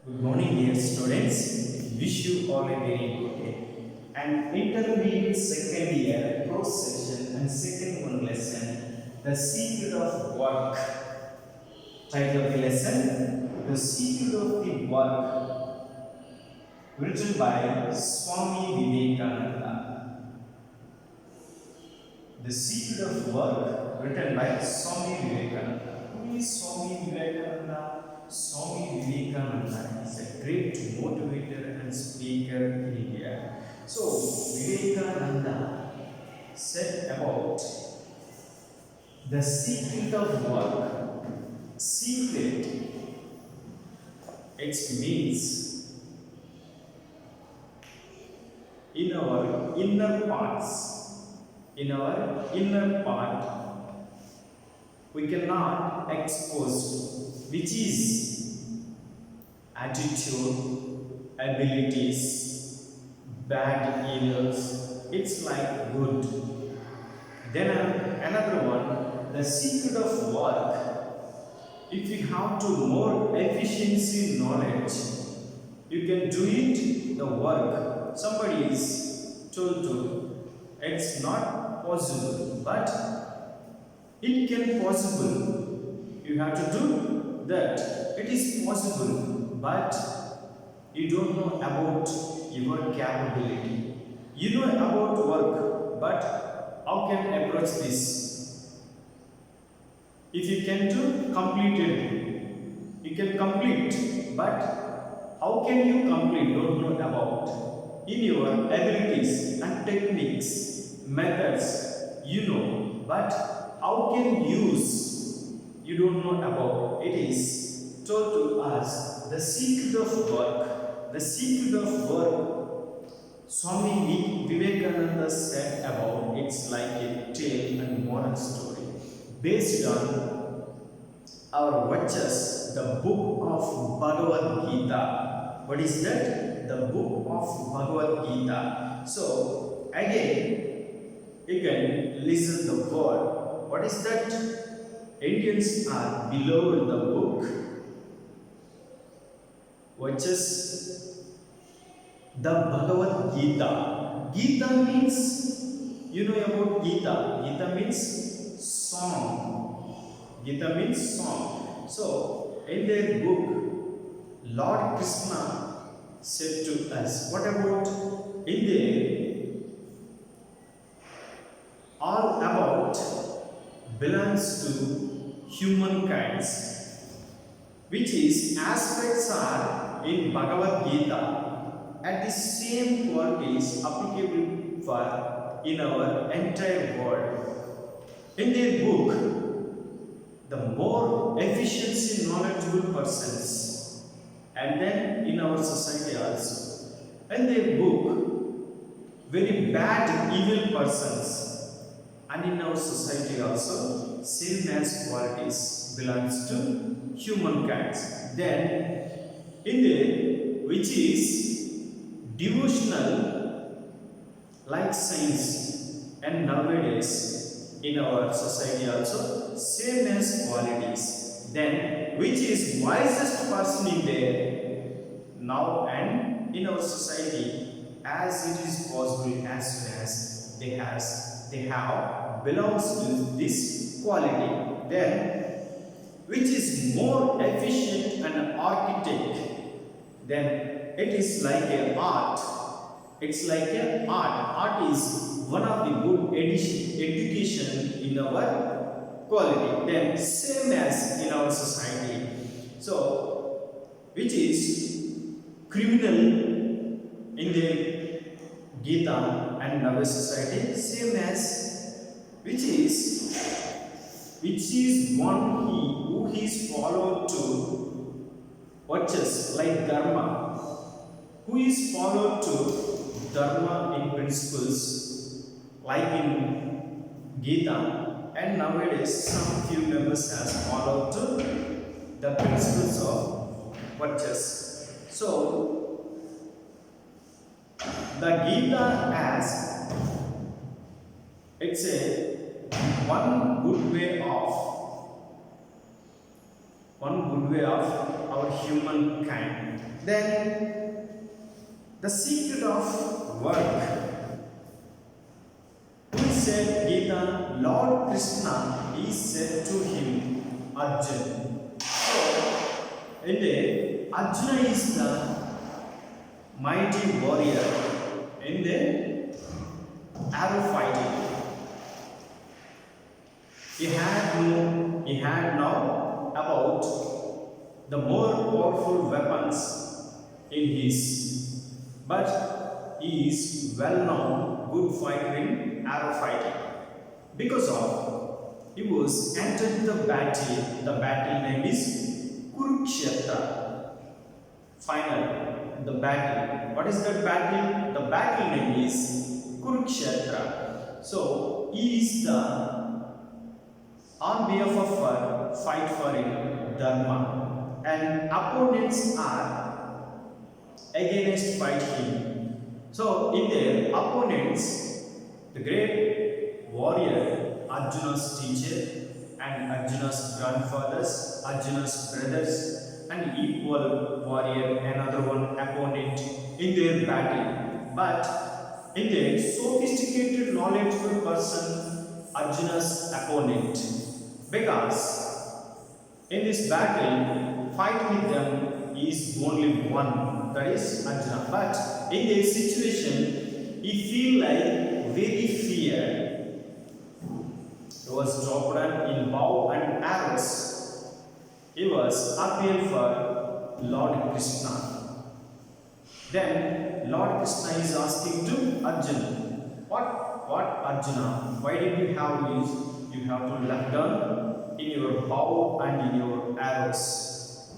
Good morning, dear students. Wish you all a very good day. And intermediate second year pro session and second one lesson, the secret of work. Title of the lesson, the secret of the work, written by Swami Vivekananda. The secret of work, written by Swami Vivekananda. Who is Swami Vivekananda? Swami Vivekananda is a great motivator and speaker in India. So, Vivekananda said about the secret of work. Secret, it means in our inner parts, in our inner part, we cannot expose, which is attitude, abilities, bad evils. It's like good. Then another one, the secret of work. If you have to more efficiency knowledge, you can do it the work. Somebody is told to, it's not possible, but it can possible. You have to do that. It is possible, but you don't know about your capability. You know about work, but how can approach this? If you can do, complete it. You can complete, but how can you complete? Don't know about. In your abilities and techniques, methods, you know, but how can use? You don't know about. It is told to us the secret of work. The secret of work. Swami Vivekananda said about it's like a tale and moral story based on our Vachas, the book of Bhagavad Gita. What is that? The book of Bhagavad Gita. So again, you can listen the word. What is that? Indians are below the book. Vachas, the Bhagavad Gita. Gita means, you know about Gita. Gita means song. Gita means song. So, in their book, Lord Krishna said to us, what about in there? All about belongs to humankind, which is aspects are in Bhagavad Gita at the same qualities applicable for in our entire world. In their book, the more efficiency knowledgeable persons, and then in our society also. In their book, very bad evil persons, and in our society also, same as qualities belongs to humankind. Then, in there, which is devotional, like science, and nowadays, in our society also same as qualities, then which is wisest person in there now and in our society as it is possible as soon as they have belongs to this quality, then which is more efficient and architect, then it is like a art. It's like a art. Art is one of the good education in our quality. Then same as in our society. So, which is criminal in the Gita and our society, same as which is one who is followed to watches like dharma, who is followed to dharma in principles like in Gita, and nowadays some few members has followed to the principles of virtues. So the Gita has, it's a one good way of one good way of our humankind. Then the secret of work. Who said Gita? Lord Krishna is said to him, Arjuna. So, indeed, Arjuna is the mighty warrior in the arrow fighting. He had now about the more powerful weapons in his, but he is well known good fighter in arrow fighting because of he was entered the battle. The battle name is Kurukshetra. Final, the battle. What is that battle? The battle name is Kurukshetra. So he is the on behalf of fight for dharma, and opponents are against fight him. So in their opponents, the great warrior Arjuna's teacher and Arjuna's grandfathers, Arjuna's brothers, and equal warrior another one opponent in their battle. But in their sophisticated knowledgeable person Arjuna's opponent. Because in this battle, fight with them is only one, that is Arjuna. But in this situation, he feel like very fear. He was dropped in bow and arrows. He was appealed for Lord Krishna. Then Lord Krishna is asking to Arjuna, what Arjuna? Why did you have these? You have to left down in your bow and in your arrows.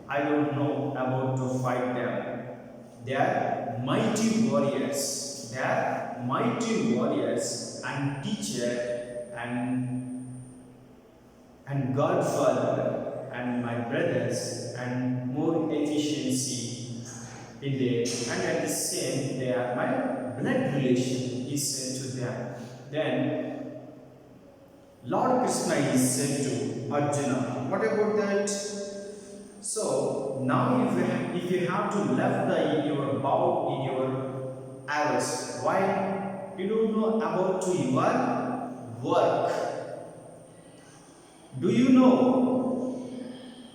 I don't know about to fight them. They are mighty warriors. They are mighty warriors and teacher and Godfather and my brothers and more efficiency in there. And at the same, they are my blood relation. He said to them. Then Lord Krishna is said to Arjuna. What about that? So now if you have to left in your bow, in your arrows, why you don't know about to your work? Do you know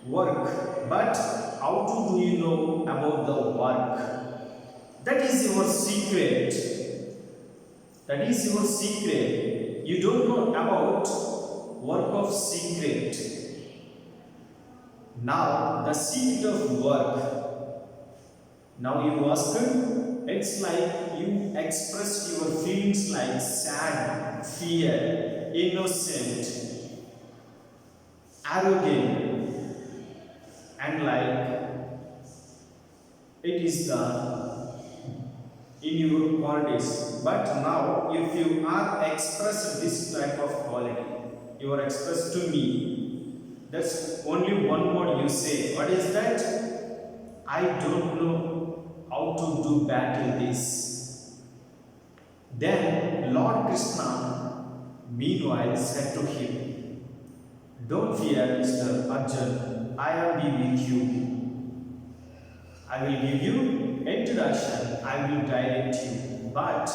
work? But how do you know about the work? That is your secret. That is your secret. You don't know about work of secret. Now the secret of work. Now you ask, it's like you express your feelings like sad, fear, innocent, arrogant, and like it is the in your qualities. But now if you are expressed this type of quality, you are expressed to me, that's only one word you say. What is that? I don't know how to do battle this. Then Lord Krishna meanwhile said to him, don't fear, Mr. Arjun, I will be with you. I will give you introduction, I will direct you. But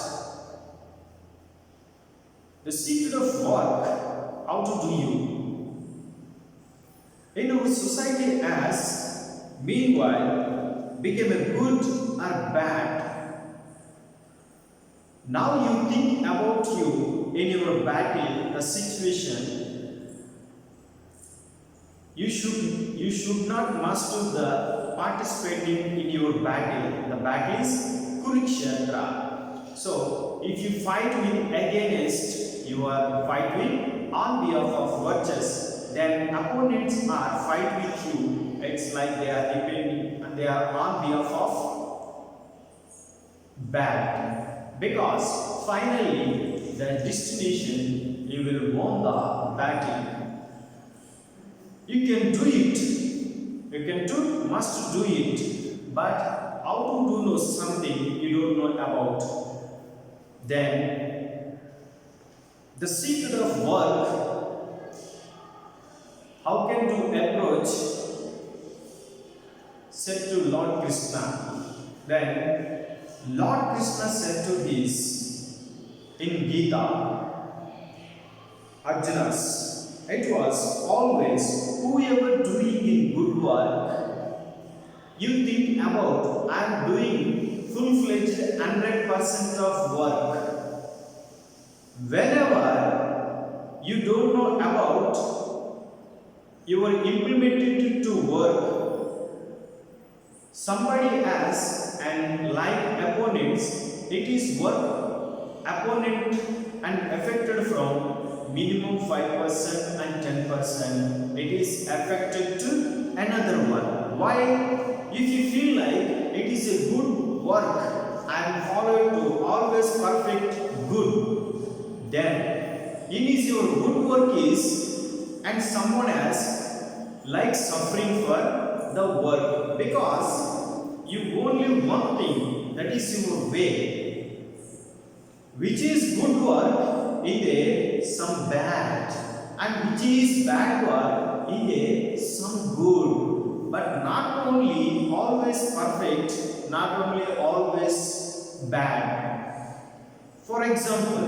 the secret of work, how to do you? In our society as meanwhile became a good or bad. Now you think about you in your battle, the situation. You should not master the participating in your battle. The battle is Kurukshetra. So if you fight with against, you are fighting on behalf of virtues, then opponents are fight with you. It's like they are depending and they are on behalf of bad. Because finally the destination you will win the battle. You can do it. You can do, must do it. But how to do know something you don't know about? Then the secret of work. How can you approach said to Lord Krishna. Then Lord Krishna said to his, in Gita, Arjuna's, it was always whoever doing in good work, you think about I am doing full-fledged 100% of work. Whenever you don't know about you are implemented to work, somebody else and like opponents, it is work opponent and affected from minimum 5% and 10%, it is affected to another one. Why? If you feel like it is a good work and follow it to always perfect good, then it is your good work is and someone else like suffering for the work, because you only one thing, that is your way, which is good work in there some bad, and which is bad work in there some good, but not only always perfect, not only always bad. For example,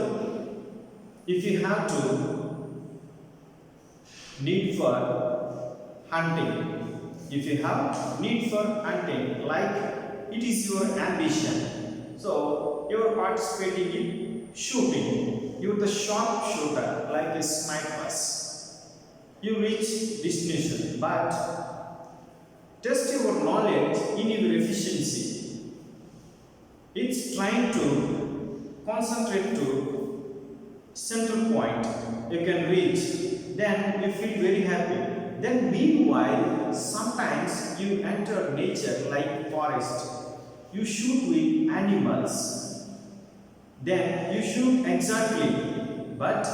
if you have to need for hunting, if you have need for hunting, like it is your ambition, so you are participating in shooting, you are the sharpshooter like a snipers, you reach destination, but test your knowledge in your efficiency, it's trying to concentrate to central point you can reach, then you feel very happy. Then meanwhile, sometimes you enter nature like forest, you shoot with animals, then you shoot exactly, but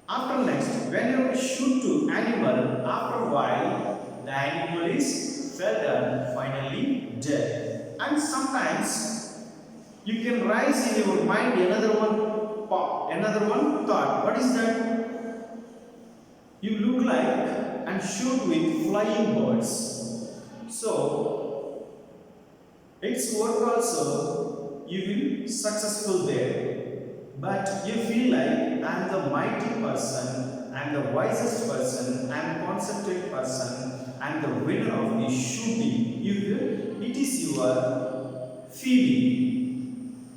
after next, when you shoot to animal, after a while the animal is fell down, finally dead. And sometimes you can rise in your mind another one thought. What is that? You look like and shoot with flying birds. So its work also you will successful there. But you feel like I am the mighty person, I am the wisest person, I am concentrated person, I am the winner of the shooting. It is your feeling.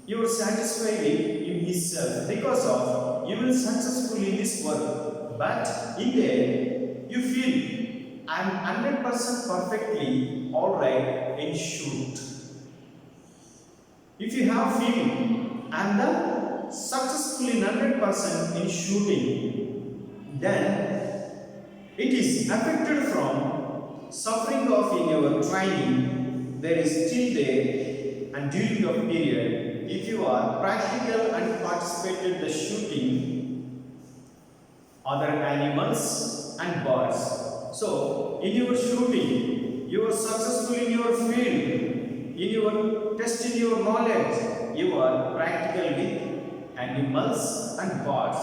You are satisfied in himself because of you will successful in this work. But in there you feel I am 100% perfectly alright in shoot. If you have feeling I am the successfully 100% in shooting, then it is affected from suffering of in your training, there is still there, and during the period if you are practical and participated the shooting other animals and birds, so in your shooting you are successful in your field, in your test in your knowledge, you are practical with animals and birds.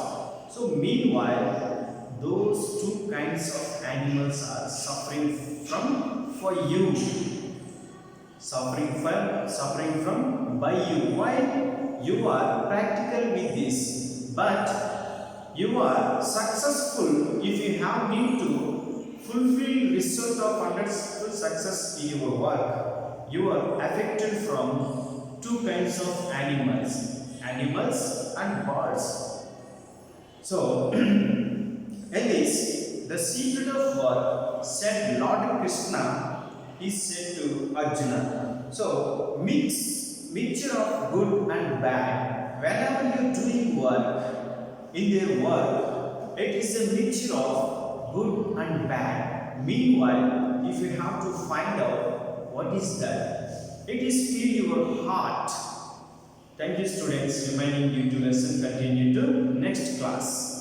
So meanwhile those two kinds of animals are suffering for you, suffering from by you. Why? You are practical with this, but you are successful if you have need to fulfill result of 100% success in your work. You are affected from two kinds of animals and birds. So in this, the secret of work, said Lord Krishna, is said to Arjuna. So mixture of good and bad. Whenever you are doing work, in their work, it is a mixture of good and bad. Meanwhile, if you have to find out what is that, it is feel your heart. Thank you students, remaining due to lesson continue to next class.